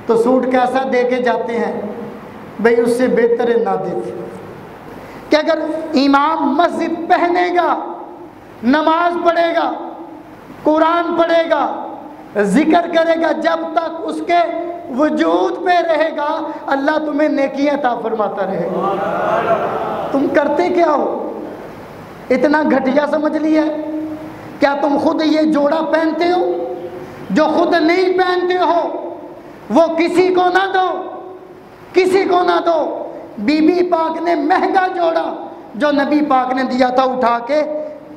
تو سوٹ کیسا دے کے جاتے ہیں بھئی اس سے بہتر نہ دیتے کہ اگر امام مسجد پہنے گا، نماز پڑھے گا، قرآن پڑھے گا، ذکر کرے گا، جب تک اس کے وجود پہ رہے گا اللہ تمہیں نیکیاں عطا فرماتا رہے گا۔ تم کرتے کیا ہو؟ اتنا گھٹیا سمجھ لیا ہے؟ کیا تم خود یہ جوڑا پہنتے ہو؟ جو خود نہیں پہنتے ہو وہ کسی کو نہ دو، کسی کو نہ دو۔ بی بی پاک نے مہنگا جوڑا جو نبی پاک نے دیا تھا اٹھا کے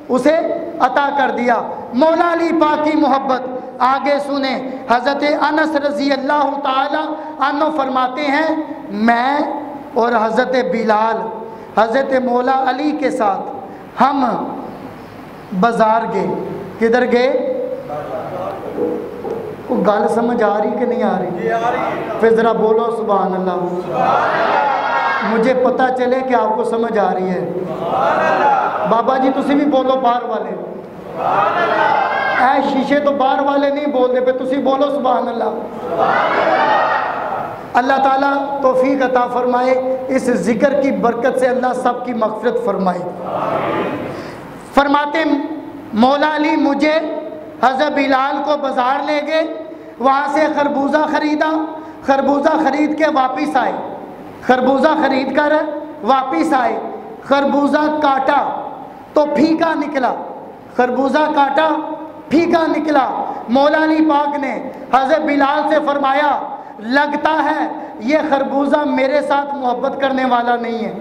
اسے عطا کر دیا۔ مولا علی پاک کی محبت، آگے سنیں، حضرت انس رضی اللہ تعالی عنہ فرماتے ہیں میں اور حضرت بلال حضرت مولا علی کے ساتھ ہم بازار گئے. کدھر گئے؟ کوئی گل سمجھ آ رہی کہ نہیں آ رہی؟ پھر ذرا بولو سبحان اللہ، مجھے پتہ چلے کہ آپ کو سمجھ آ رہی ہے. بابا جی تسی بھی بولو باہر والے، اے شیشے تو باہر والے نہیں بول دے پہ تسی بولو سبحان اللہ. اللہ تعالیٰ توفیق عطا فرمائے، اس ذکر کی برکت سے اللہ سب کی مغفرت فرمائے. فرماتے مولا علی مجھے حضرت بلال کو بازار لے گئے، وہاں سے خربوزہ خریدا، خربوزہ خرید کے واپس آئے، خربوزہ خرید کر واپس آئے. خربوزہ کاٹا تو پھیکا نکلا، خربوزہ کاٹا پھیکا نکلا. مولا علی پاک نے حضرت بلال سے فرمایا لگتا ہے یہ خربوزہ میرے ساتھ محبت کرنے والا نہیں ہے،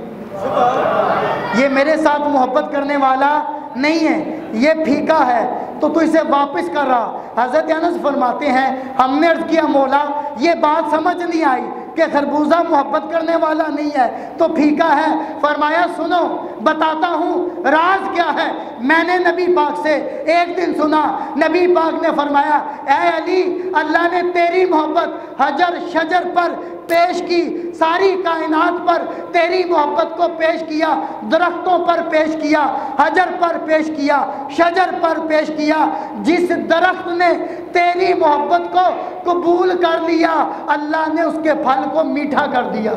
یہ میرے ساتھ محبت کرنے والا نہیں ہے، یہ پھیکا ہے تو اسے واپس کر رہا. حضرت انس فرماتے ہیں ہم نے عرض کیا مولا یہ بات سمجھ نہیں آئی کہ خربوزہ محبت کرنے والا نہیں ہے تو پھیکا ہے. فرمایا سنو بتاتا ہوں راز کیا ہے. میں نے نبی پاک سے ایک دن سنا، نبی پاک نے فرمایا اے علی اللہ نے تیری محبت حجر شجر پر پیش کی، ساری کائنات پر تیری محبت کو پیش کیا، درختوں پر پیش کیا، حجر پر پیش کیا، شجر پر پیش کیا. جس درخت نے تیری محبت کو قبول کر لیا اللہ نے اس کے پھل کو میٹھا کر دیا،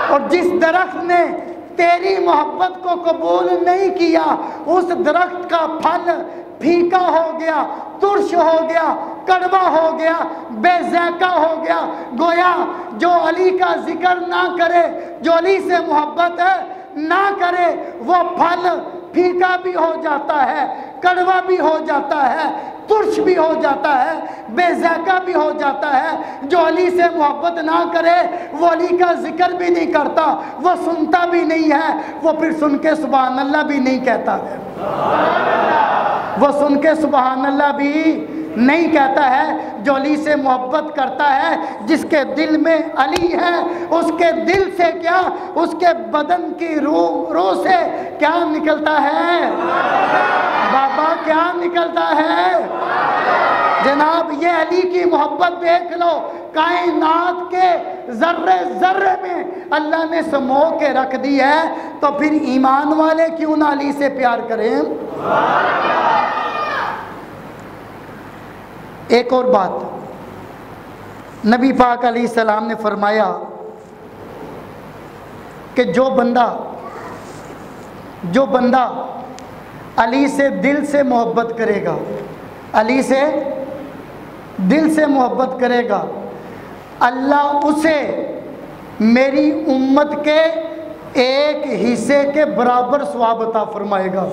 اور جس درخت نے تیری محبت کو قبول نہیں کیا اس درخت کا پھل پھیکا ہو گیا، ترش ہو گیا، کڑوا ہو گیا، بے ذائقہ ہو گیا. گویا جو علی کا ذکر نہ کرے، جو علی سے محبت نہ کرے، وہ پھل پھیکا بھی ہو جاتا ہے، کڑوا بھی ہو جاتا ہے، ترش بھی ہو جاتا ہے، بے ذائقہ بھی ہو جاتا ہے. جو علی سے محبت نہ کرے وہ علی کا ذکر بھی نہیں کرتا، وہ سنتا بھی نہیں ہے، وہ پھر سن کے سبحان اللہ بھی نہیں کہتا ہے، وہ سن کے سبحان اللہ بھی نہیں کہتا ہے. جو علی سے محبت کرتا ہے، جس کے دل میں علی ہے، اس کے دل سے کیا اس کے بدن کی روح سے کیا نکلتا ہے بابا، کیا نکلتا ہے جناب؟ یہ علی کی محبت دیکھ لو، کائنات کے ذرے ذرے میں اللہ نے سمو کے رکھ دی ہے، تو پھر ایمان والے کیوں نہ علی سے پیار کریں؟ ایک اور بات نبی پاک علیہ السلام نے فرمایا کہ جو بندہ علی سے دل سے محبت کرے گا، علی سے دل سے محبت کرے گا، اللہ اسے میری امت کے ایک حصے کے برابر ثواب عطا فرمائے گا.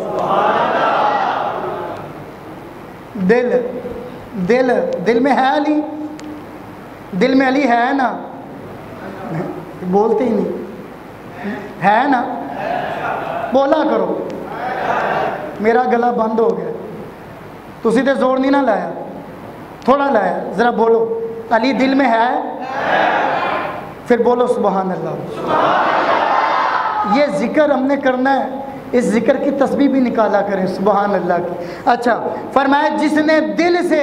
دل میں ہے علی، دل میں علی ہے نا؟ بولتے ہی نہیں ہے نا؟ بولا کرو، میرا گلا بند ہو گیا. تسی تے زور نہیں نہ لایا، تھوڑا لایا، ذرا بولو علی دل میں ہے؟ پھر بولو سبحان اللہ. یہ ذکر ہم نے کرنا ہے، اس ذکر کی تسبیح بھی نکالا کریں سبحان اللہ کی. اچھا فرمایا جس نے دل سے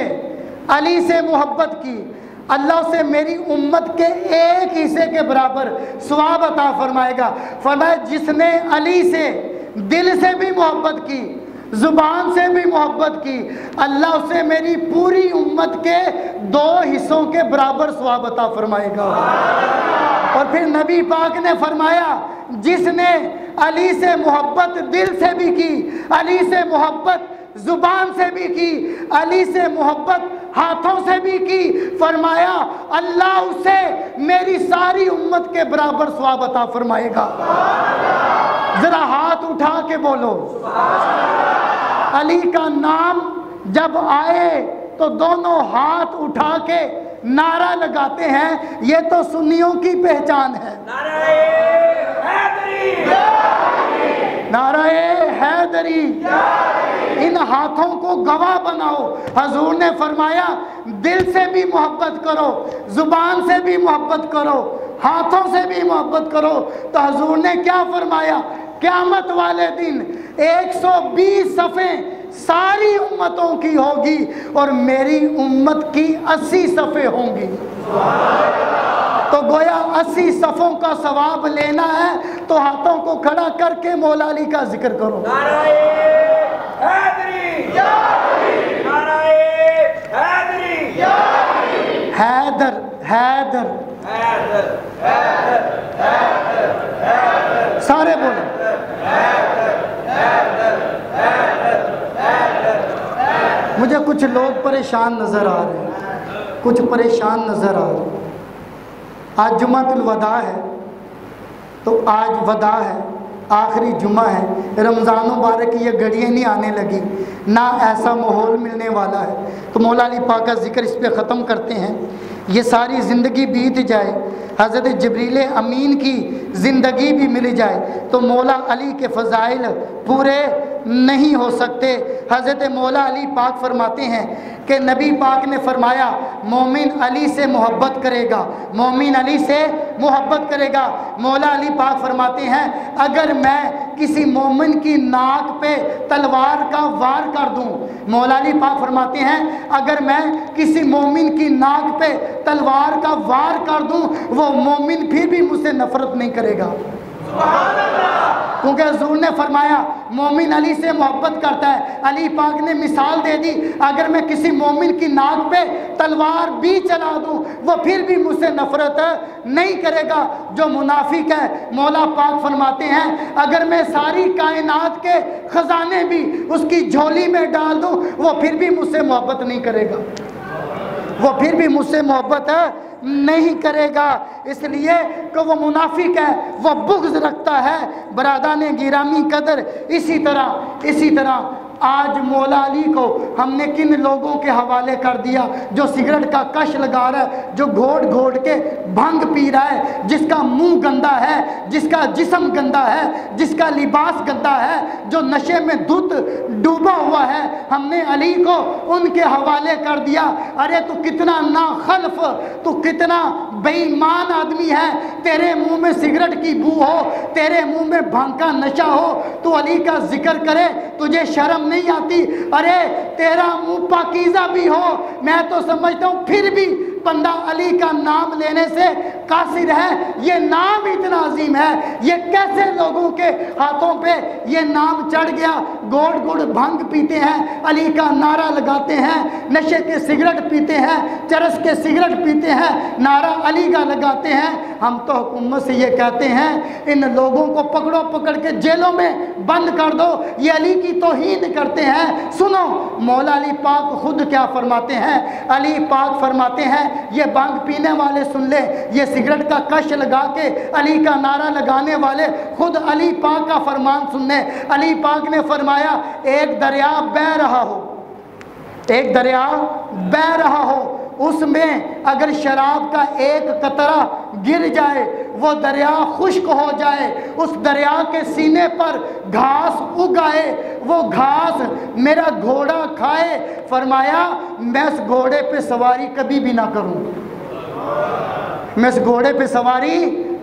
علی سے محبت کی اللہ سے میری امت کے ایک حصے کے برابر ثواب عطا فرمائے گا. فرمایا جس نے علی سے دل سے بھی محبت کی، زبان سے بھی محبت کی، اللہ اسے میری پوری امت کے 2 حصوں کے برابر ثواب عطا فرمائے گا. اور پھر نبی پاک نے فرمایا جس نے علی سے محبت دل سے بھی کی، علی سے محبت زبان سے بھی کی، علی سے محبت ہاتھوں سے بھی کی، فرمایا اللہ اسے میری ساری امت کے برابر ثواب عطا فرمائے گا. ذرا ہاتھ اٹھا کے بولو. علی کا نام جب آئے تو دونوں ہاتھ اٹھا کے نعرہ لگاتے ہیں، یہ تو سنیوں کی پہچان ہے. نعرہ حیدری، ان ہاتھوں کو گواہ بناؤ۔ حضور نے فرمایا دل سے بھی محبت کرو، زبان سے بھی محبت کرو، ہاتھوں سے بھی محبت کرو۔ تو حضور نے کیا فرمایا؟ قیامت والے دن 120 صفیں ساری امتوں کی ہوگی اور میری امت کی 80 صفیں ہوں گی۔ تو گویا 80 صفوں کا ثواب لینا ہے تو ہاتھوں کو کھڑا کر کے مولا علی کا ذکر کرو۔
نعرہ حیدری یا علی، نعرہ حیدری یا علی،
حیدر حیدر
حیدر حیدر حیدر حیدر،
سارے بولیں۔ مجھے کچھ لوگ پریشان نظر آ رہے ہیں، کچھ پریشان نظر آ رہے ہیں۔ آج جمعۃ الوداع ہے، تو آج وداع ہے، آخری جمعہ ہے، رمضان مبارک کی یہ گھڑیاں نہیں آنے لگی، نہ ایسا ماحول ملنے والا ہے، تو مولا علی پاک کا ذکر اس پہ ختم کرتے ہیں۔ یہ ساری زندگی بیت جائے، حضرت جبریل امین کی زندگی بھی مل جائے تو مولا علی کے فضائل پورے نہیں ہو سکتے۔ حضرت مولا علی پاک فرماتے ہیں کہ نبی پاک نے فرمایا مومن علی سے محبت کرے گا، مومن علی سے محبت کرے گا۔ مولا علی پاک فرماتے ہیں اگر میں کسی مومن کی ناک پہ تلوار کا وار کر دوں، مولا علی پاک فرماتے ہیں اگر میں کسی مومن کی ناک پہ تلوار کا وار کر دوں وہ مومن پھر بھی مجھ سے نفرت نہیں کرے گا، کیونکہ حضور نے فرمایا مومن علی سے محبت کرتا ہے۔ علی پاک نے مثال دے دی اگر میں کسی مومن کی ناک پہ تلوار بھی چلا دوں وہ پھر بھی مجھ سے نفرت نہیں کرے گا جو منافق ہے۔ مولا پاک فرماتے ہیں اگر میں ساری کائنات کے خزانے بھی اس کی جھولی میں ڈال دوں وہ پھر بھی مجھ سے محبت نہیں کرے گا، وہ پھر بھی مجھ سے محبت نہیں کرے گا، اس لیے کہ وہ منافق ہے، وہ بغض رکھتا ہے۔ برادران گرامی قدر، اسی طرح آج مولا علی کو ہم نے کن لوگوں کے حوالے کر دیا؟ جو سگریٹ کا کش لگا رہا ہے، جو گھوٹ گھوٹ کے بھنگ پی رہا ہے، جس کا منہ گندا ہے، جس کا جسم گندا ہے، جس کا لباس گندا ہے، جو نشے میں دھت ڈوبا ہوا ہے، ہم نے علی کو ان کے حوالے کر دیا۔ ارے تو کتنا ناخلف، تو کتنا بے ایمان آدمی ہے، تیرے منہ میں سگریٹ کی بو ہو، تیرے منہ میں بھنگ کا نشہ ہو، تو علی کا ذکر کرے تجھے شرم نہیں آتی؟ ارے تیرا منہ پاکیزہ بھی ہو، میں تو سمجھتا ہوں پھر بھی بندہ علی کا نام لینے سے قاصر ہے۔ یہ نام اتنا عظیم ہے، یہ کیسے لوگوں کے ہاتھوں پہ یہ نام چڑھ گیا؟ گوڑ گوڑ بھنگ پیتے ہیں، علی کا نعرہ لگاتے ہیں، نشے کے سگریٹ پیتے ہیں، چرس کے سگریٹ پیتے ہیں، نعرہ علی کا لگاتے ہیں۔ ہم تو حکومت سے یہ کہتے ہیں ان لوگوں کو پکڑو، پکڑ کے جیلوں میں بند کر دو، یہ علی کی توہین کرتے ہیں۔ سنو مولا علی پاک خود کیا فرماتے ہیں؟ علی پاک فرماتے ہیں یہ بانگ پینے والے سن لے، یہ سگریٹ کا کش لگا کے علی کا نعرہ لگانے والے خود علی پاک کا فرمان سن لے۔ علی پاک نے فرمایا ایک دریا بہ رہا ہو، ایک دریا بہ رہا ہو، اس میں اگر شراب کا ایک قطرہ گر جائے وہ دریا خشک ہو جائے، اس دریا کے سینے پر گھاس اگائے، وہ گھاس میرا گھوڑا کھائے۔ فرمایا میں اس گھوڑے پہ سواری کبھی بھی نہ کروں، میں اس گھوڑے پہ سواری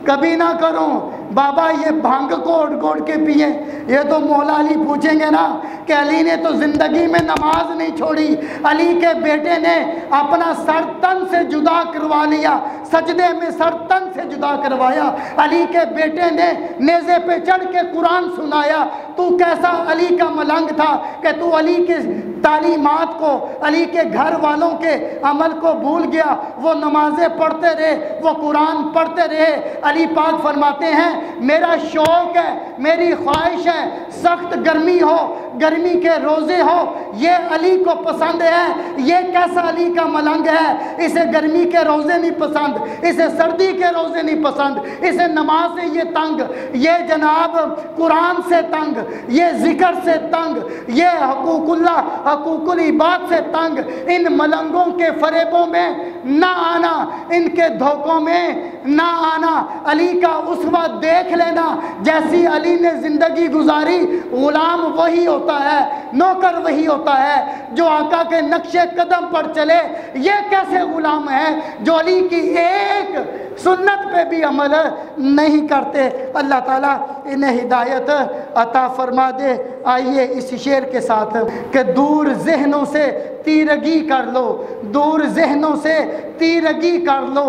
کبھی نہ کروں۔ بابا یہ بھنگ کوڑ کوڑ کے پیے، یہ تو مولا علی پوچھیں گے نا کہ علی نے تو زندگی میں نماز نہیں چھوڑی، علی کے بیٹے نے اپنا سر تن سے جدا کروا لیا، سجدے میں سر تن سے جدا کروایا، علی کے بیٹے نے نیزے پہ چڑھ کے قرآن سنایا۔ تو کیسا علی کا ملنگ تھا کہ تو علی کے تعلیمات کو، علی کے گھر والوں کے عمل کو بھول گیا؟ وہ نمازیں پڑھتے رہے، وہ قرآن پڑھتے رہے۔ علی پاک فرماتے ہیں میرا شوق ہے، میری خواہش ہے سخت گرمی ہو، گرمی کے روزے ہو، یہ علی کو پسند ہے۔ یہ کیسا علی کا ملنگ ہے؟ اسے گرمی کے روزے نہیں پسند، اسے سردی کے روزے نہیں پسند، اسے نماز سے یہ تنگ، یہ جناب قرآن سے تنگ، یہ ذکر سے تنگ، یہ حقوق اللہ حقوق العباد سے تنگ، ان ملنگوں کے فریبوں میں نہ آنا، ان کے دھوکوں میں نہ آنا۔ علی کا اسوہ دیکھ لینا، جیسی علی نے زندگی گزاری، غلام وہی ہوتا ہے، نوکر وہی ہوتا ہے جو آقا کے نقش قدم پر چلے۔ یہ کیسے غلام ہے جو علی کی ایک سنت پہ بھی عمل نہیں کرتے؟ اللہ تعالیٰ انہیں ہدایت عطا فرما دے۔ آئیے اس شعر کے ساتھ کہ دور ذہنوں سے تیرگی کر لو، دور ذہنوں سے تیرگی کر لو،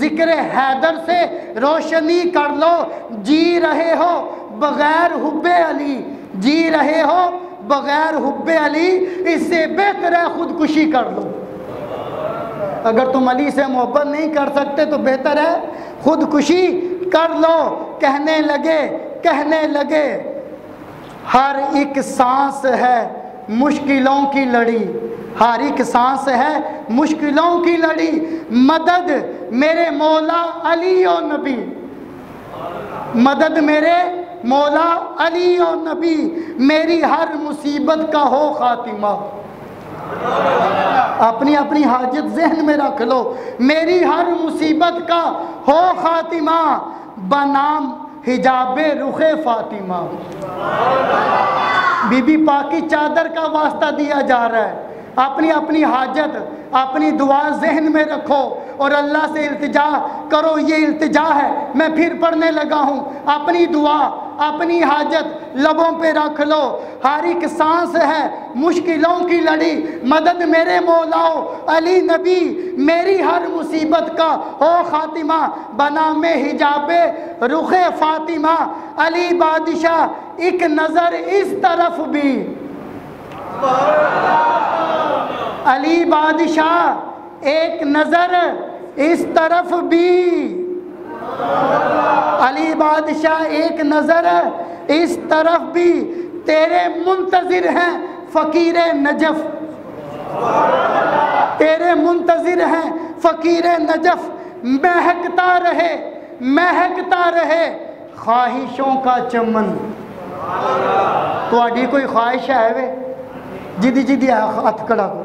ذکر حیدر سے روشنی کر لو، جی رہے ہو بغیر حب علی، جی رہے ہو بغیر حب علی، اس سے بہتر ہے خودکشی کر لو۔ اگر تم علی سے محبت نہیں کر سکتے تو بہتر ہے خودکشی کر لو۔ کہنے لگے ہر ایک سانس ہے مشکلوں کی لڑی، ہر ایک سانس ہے مشکلوں کی لڑی، مدد میرے مولا علی و نبی، مدد میرے مولا علی و نبی، میری ہر مصیبت کا ہو خاتمہ۔ اپنی اپنی حاجت ذہن میں رکھ لو، میری ہر مصیبت کا ہو خاتمہ، بنام حجاب رخ فاطمہ۔ بی بی پاک کی چادر کا واسطہ دیا جا رہا ہے۔ اپنی اپنی حاجت اپنی دعا ذہن میں رکھو اور اللہ سے التجا کرو۔ یہ التجا ہے، میں پھر پڑھنے لگا ہوں، اپنی دعا اپنی حاجت لبوں پہ رکھ لو۔ ہر ایک سانس ہے مشکلوں کی لڑی، مدد میرے مولاؤ علی نبی، میری ہر مصیبت کا ہو خاتمہ، بنام حجاب رخ فاطمہ۔ علی بادشاہ ایک نظر اس طرف بھی، علی بادشاہ ایک نظر اس طرف بھی، علی بادشاہ ایک نظر اس طرف بھی، تیرے منتظر ہیں فقیر نجف، تیرے منتظر ہیں فقیر نجف، مہکتا رہے خواہشوں کا چمن۔ تو آڈی کوئی خواہش ہے وے جدی جدی ہاتھ کھڑا ہو،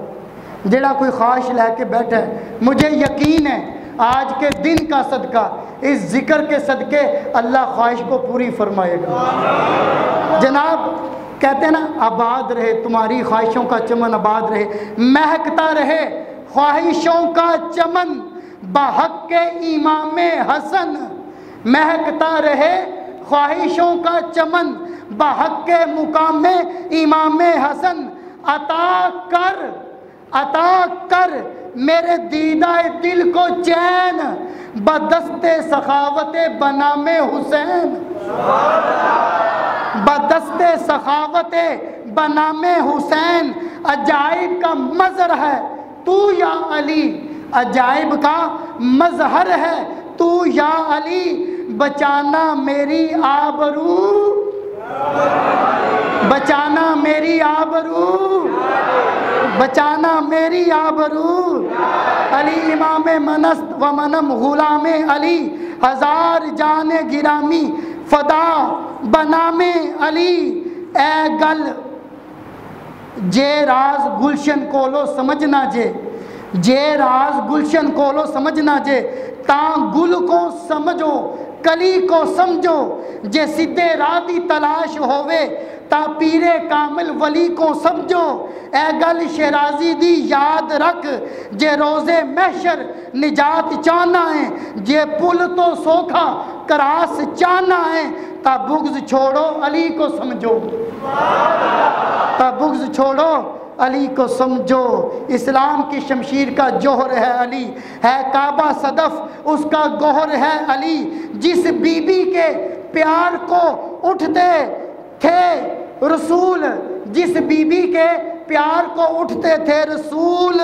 جڑا کوئی خواہش لے کے بیٹھا ہے، مجھے یقین ہے آج کے دن کا صدقہ، اس ذکر کے صدقے اللہ خواہش کو پوری فرمائے گا۔ جناب کہتے ہیں نا، آباد رہے تمہاری خواہشوں کا چمن، آباد رہے، مہکتا رہے خواہشوں کا چمن، بحق امام حسن، مہکتا رہے خواہشوں کا چمن، بحق مقام امام حسن، عطا کر میرے دیدہ دل کو چین، بدست سخاوت بنام حسین، بدست سخاوت بنام حسین، عجائب کا مظہر ہے تو یا علی، عجائب کا مظہر ہے تو یا علی، بچانا میری آبرو، بچانا میری آبرو، بچانا میری آبرو، علی امام منست و منم غلام علی، ہزار جان گرامی فدا بنام علی، اے گل جے راز گلشن کولو سمجھنا جے، جے راز گلشن کولو سمجھنا جے، تاں گل کو سمجھو کلی کو سمجھو، جے سدھے راہ دی تلاش ہووے تا پیرے کامل ولی کو سمجھو، اے گل شیرازی دی یاد رکھ، جے روزے محشر نجات چاہنا ہے، جے پل تو سوکھا کراس چاہنا ہے، تا بغض چھوڑو علی کو سمجھو، تا بغض چھوڑو علی کو سمجھو۔ اسلام کی شمشیر کا جوہر ہے علی، ہے کعبہ صدف اس کا گوہر ہے علی، جس بی بی کے پیار کو اٹھتے تھے رسول، جس بی بی کے پیار کو اٹھتے تھے رسول،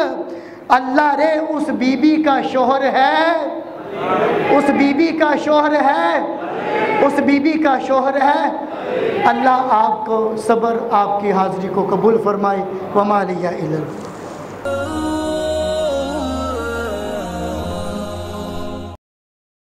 اللہ رے اس بی بی کا شوہر ہے، اس بی بی کا شوہر ہے، اس بی بی کا شوہر ہے۔ اللہ آپ کو صبر، آپ کی حاضری کو قبول فرمائے۔ وما علیہ الا اللہ۔